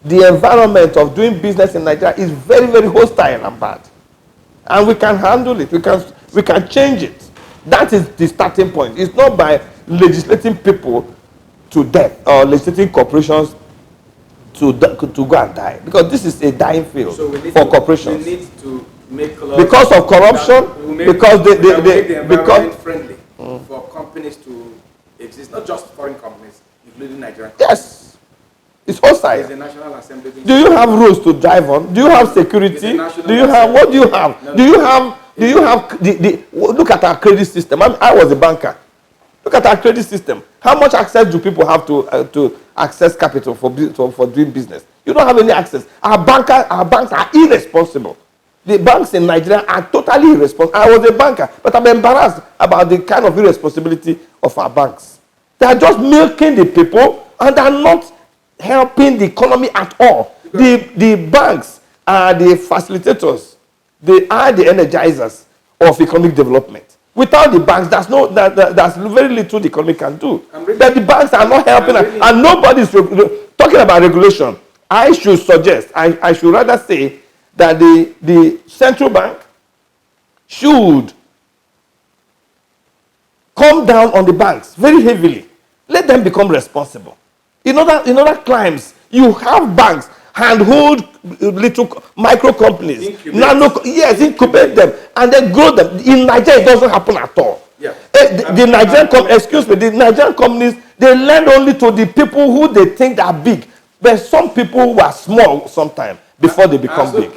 the environment of doing business in Nigeria is very, very hostile and bad. And we can handle it. We can change it. That is the starting point. It's not by legislating people to death or legislating corporations to go and die, because this is a dying field for corporations. We need to make laws because of corruption, because the environment friendly for companies to exist, not just foreign companies, including Nigerian companies. Yes, it's hostile. There's a National Assembly. Do you have rules to drive on? Do you have security? Do you have, what do you have? No, do you have look at our credit system. I was a banker. Look at our credit system. How much access do people have to access capital for doing business? You don't have any access. Our banks are irresponsible. The banks in Nigeria are totally irresponsible. I was a banker, but I'm embarrassed about the kind of irresponsibility of our banks. They are just milking the people, and they are not helping the economy at all. The banks are the facilitators. They are the energizers of economic development. Without the banks, there's very little the economy can do. But the banks are not helping, and nobody's talking about regulation. I should suggest, I should rather say that the central bank should come down on the banks very heavily. Let them become responsible. In other climes, you have banks handhold little micro companies, incubate them, and then grow them. In Nigeria, it doesn't happen at all. Yeah. The Nigerian companies, they lend only to the people who they think are big. But some people who are small sometimes before they become big.